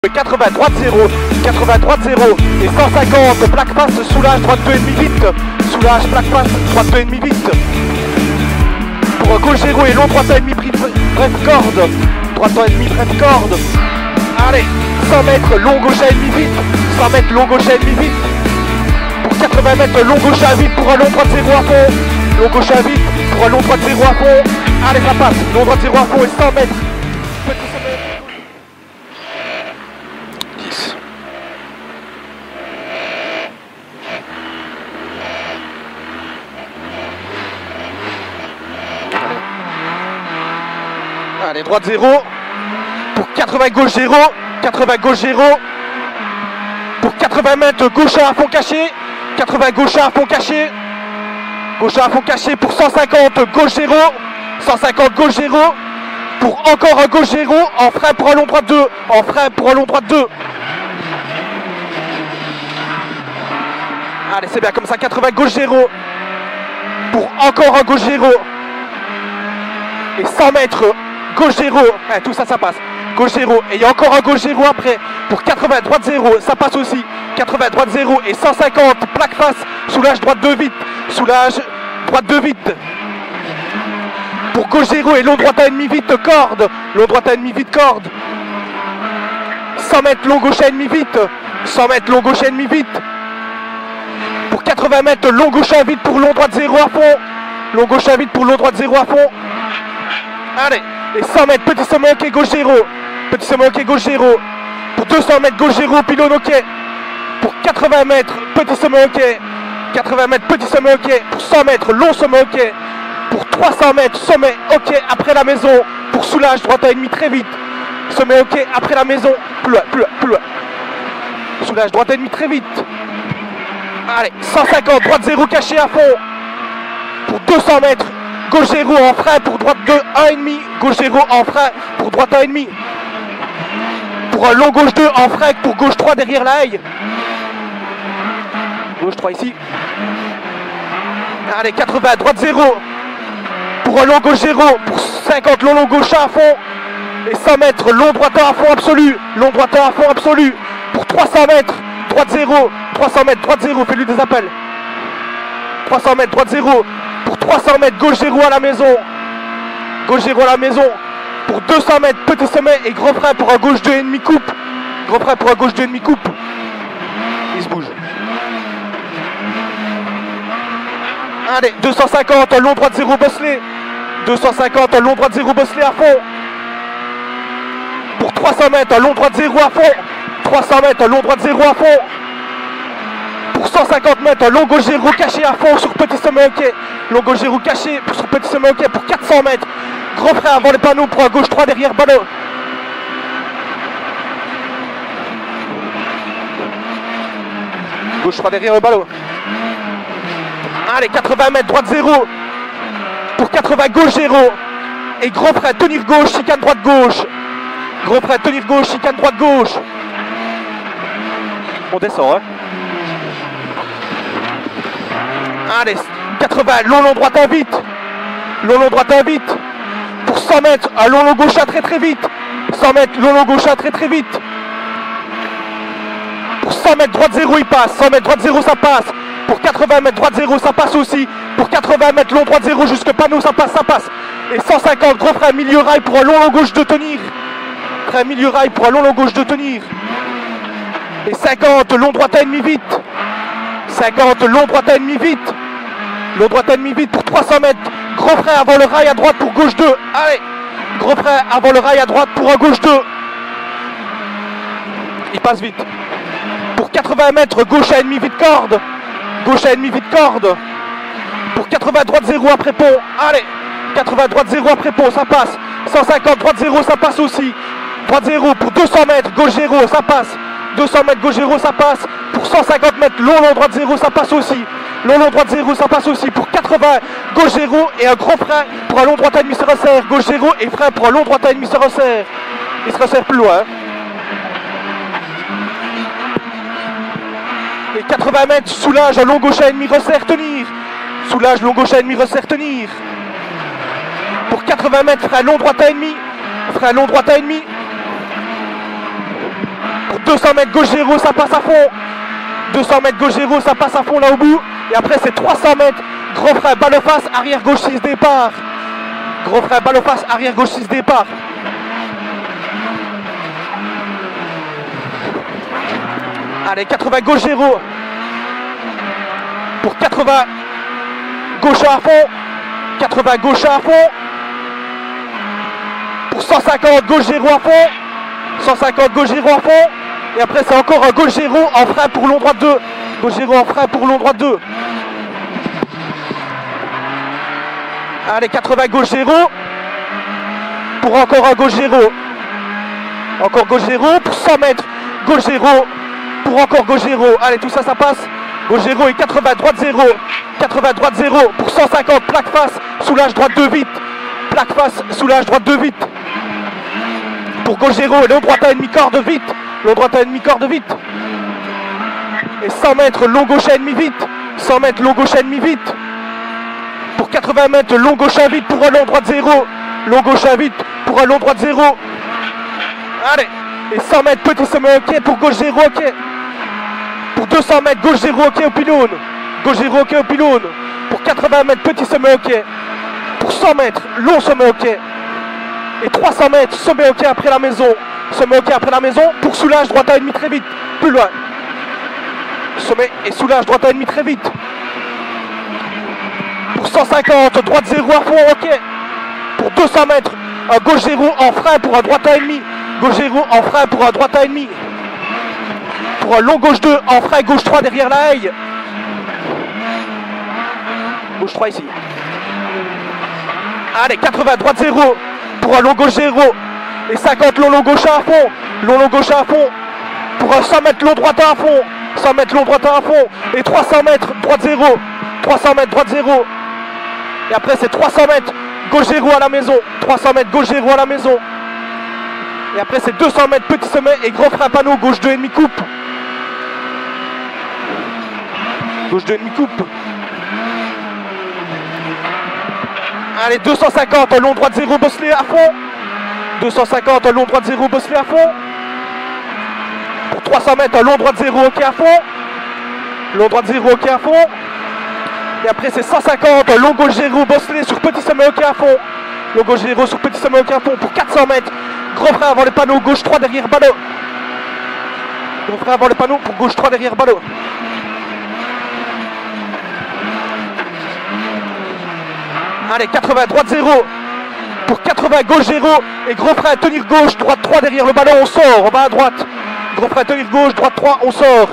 80, droite 0, 80, droite 0 et 150, plaque face, soulage, droite 2,5 vite, soulage, plaque face, droite 2,5 vite. Pour gauche 0 et long, droite 1,5, bref corde, droite 1,5, bref corde. Allez, 100 mètres, long gauche 1,5 vite, 100 mètres, long gauche 1,5 vite. Pour 80 mètres, long gauche à vite, pour un long droite 0 à fond, long gauche à vite, pour un long droite 0 à fond. Allez, ça passe, long droite 0 à fond et 100 mètres. Allez, droite 0, pour 80 gauche 0, 80 gauche 0, pour 80 mètres gauche à fond caché, 80 gauche à fond caché, gauche à fond caché pour 150 gauche 0, 150 gauche 0, pour encore un gauche 0, en frein pour un long droite 2, en frein pour un long droite 2. Allez, c'est bien comme ça, 80 gauche 0, pour encore un gauche 0, et 100 mètres gauche 0, tout ça, ça passe. Gauche 0, et il y a encore un gauche 0 après. Pour 80, droite 0, ça passe aussi. 80, droite 0 et 150, plaque face, soulage, droite 2 vite. Soulage, droite 2 vite. Pour gauche 0 et long droite 1,5 vite, corde. Long droite 1,5 vite, corde. 100 mètres, long gauche 1,5 vite. 100 mètres, long gauche 1,5 vite. Pour 80 mètres, long gauche 1 vite pour long droite 0 à fond. Long gauche 1 vite pour long droite 0 à fond. Allez. Et 100 mètres, petit sommet ok, gauche 0. Petit sommet ok, gauche 0. Pour 200 mètres, gauche 0, pylône ok. Pour 80 mètres, petit sommet ok. 80 mètres, petit sommet ok. Pour 100 mètres, long sommet ok. Pour 300 mètres, sommet ok, après la maison. Pour soulage, droite 1,5 très vite. Sommet ok, après la maison. Plus loin, plus loin, plus loin. Soulage, droite 1,5 très vite. Allez, 150, droite 0 caché à fond. Pour 200 mètres. Gauche 0 en frein pour droite 2, 1,5. Gauche 0 en frein pour droite 1,5. Pour un long gauche 2 en frein pour gauche 3 derrière la haie. Gauche 3 ici. Allez, 80, droite 0. Pour un long gauche 0. Pour 50, long gauche à fond. Et 100 mètres, long droite à fond absolu. Long droite à fond absolu. Pour 300 mètres, droite 0. 300 mètres, droite 0. Fais-lui des appels. 300 mètres, droite 0. Pour 300 mètres, gauche 0 à la maison. Gauche 0 à la maison. Pour 200 mètres, petit sommet et gros frein pour un gauche 2,5 coupe. Gros frein pour un gauche 2,5 coupe. Il se bouge. Allez, 250, un long droite 0 bosselé. 250, un long droite 0 bosselé à fond. Pour 300 mètres, un long droite 0 à fond. 300 mètres, un long droite 0 à fond. Pour 150 mètres, long gauche 0 caché à fond sur petit sommet ok. Long gauche 0 caché sur petit sommet ok. Pour 400 mètres, gros frein avant les panneaux pour un gauche 3 derrière ballon. Gauche 3 derrière le ballon. Allez, 80 mètres, droite 0. Pour 80, gauche 0. Et gros frein, tenir gauche, chicane droite gauche. Gros frein, tenir gauche, chicane droite gauche. On descend, hein. Allez, 80, long droite à vite. Long droite à vite. Pour 100 mètres, un long gauche à très vite. 100 mètres, long gauche à très vite. Pour 100 mètres, droite 0, il passe. 100 mètres, droite 0, ça passe. Pour 80 mètres, droite 0, ça passe aussi. Pour 80 mètres, long droite 0, jusque panneau, ça passe, ça passe. Et 150, gros frein milieu rail pour un long gauche de tenir. Frein milieu rail pour un long gauche de tenir. Et 50, long droite à 1,5 vite. 50, long droite à 1,5 vite. Long droite à 1,5 vite pour 300 mètres. Gros frein avant le rail à droite pour gauche 2. Allez. Gros frein avant le rail à droite pour un gauche 2. Il passe vite. Pour 80 mètres, gauche à 1,5 vite corde. Gauche à 1,5 vite corde. Pour 80, droite 0 après pont. Allez. 80, droite 0 après pont, ça passe. 150, droite 0, ça passe aussi. Droite 0 pour 200 mètres, gauche 0, ça passe. 200 mètres, gauche 0, ça passe. Pour 150 mètres, long droite 0, ça passe aussi. Long droite 0, ça passe aussi. Pour 80, gauche 0 et un gros frein pour un long droite à 1,5 se resserre. Gauche 0 et frein pour un long droite à 1,5 se resserre. Il se resserre plus loin. Et 80 mètres, soulage, un long gauche à 1,5 resserre, tenir. Soulage, long gauche à 1,5 resserre, tenir. Pour 80 mètres, frein long droite à 1,5. Frein long droite à 1,5. 200 mètres gauche 0, ça passe à fond. 200 mètres gauche 0, ça passe à fond là au bout. Et après c'est 300 mètres, grand frein, balle au face, arrière gauche 6 départ. Gros frein, balle au face, arrière gauche 6 départ. Allez, 80 gauche 0. Pour 80 gauche à fond. 80 gauche à fond. Pour 150 gauche 0 à fond. 150 gauche 0 à fond. Et après c'est encore un gauche 0 en frein pour long droite 2. Gauche 0 en frein pour long droite 2. Allez, 80 gauche 0. Pour encore un gauche 0. Encore gauche 0 pour 100 mètres. Gauche 0. Pour encore gauche 0. Allez, tout ça, ça passe. Gauche 0 et 80 droite 0. 80 droite 0 pour 150. Plaque face, soulage droite 2 vite. Plaque face, soulage droite 2 vite. Pour gauche 0 et long droite à ennemi corde vite. Long droite à ennemi corde vite. Et 100 mètres long gauche à ennemi vite. 100 mètres long gauche à ennemi vite. Pour 80 mètres long gauche à vite pour un long droite 0. Long gauche à vite pour un long droite 0. Allez. Et 100 mètres petit sommet ok pour gauche 0 ok. Pour 200 mètres gauche 0 ok au pylône. Gauche 0 ok au pylône. Pour 80 mètres petit sommet ok. Pour 100 mètres long sommet ok. Et 300 mètres sommet ok après la maison. Sommet ok après la maison pour soulage droite à ennemi très vite. Plus loin. Sommet et soulage droite à ennemi très vite. Pour 150 droite 0 à fond ok. Pour 200 mètres un gauche 0 en frein pour un droite à ennemi. Gauche 0 en frein pour un droite à ennemi. Pour un long gauche 2 en frein gauche 3 derrière la haie. Gauche 3 ici. Allez, 80 droite 0 pour un long gauche 0. Et 50 long gauche à fond. Long gauche à fond. Pour un 100 mètres long droite à fond. 100 mètres long droite à fond. Et 300 mètres droite 0. 300 mètres droite 0. Et après c'est 300 mètres gauche 0 à la maison. 300 mètres gauche 0 à la maison. Et après c'est 200 mètres petit sommet et gros frein panneau gauche 2,5 coupe. Gauche 2,5 coupe. Allez, 250 long droite 0 bosselé à fond. 250 long droite 0 bosselé à fond. Pour 300 mètres long droite 0 ok à fond. Long droite 0 ok à fond. Et après c'est 150 long gauche 0 bosselé sur petit sommet ok à fond. Long gauche 0 sur petit sommet ok à fond pour 400 mètres. Gros frein avant le panneau, gauche 3 derrière ballot. Gros frein avant le panneau pour gauche 3 derrière ballot. Allez, 80 droite 0. Pour 80 gauche 0. Et gros frein tenir gauche, droite 3 derrière le ballon, on sort, on va à droite. Gros frein tenir gauche, droite 3, on sort.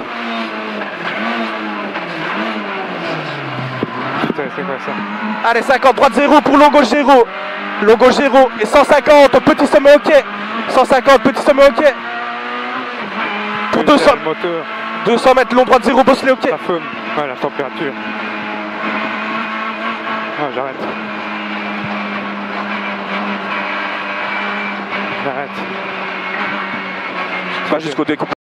Putain, c'est quoi ça? Allez, 50 droite 0 pour long gauche 0. Long gauche 0 et 150 petit sommet ok. 150 petit sommet ok. Pour 200 moteur. 200 mètres long droite 0 bosselé ok. La femme, ouais, la température. Ah, j'arrête. J'arrête. Pas jusqu'au découpage.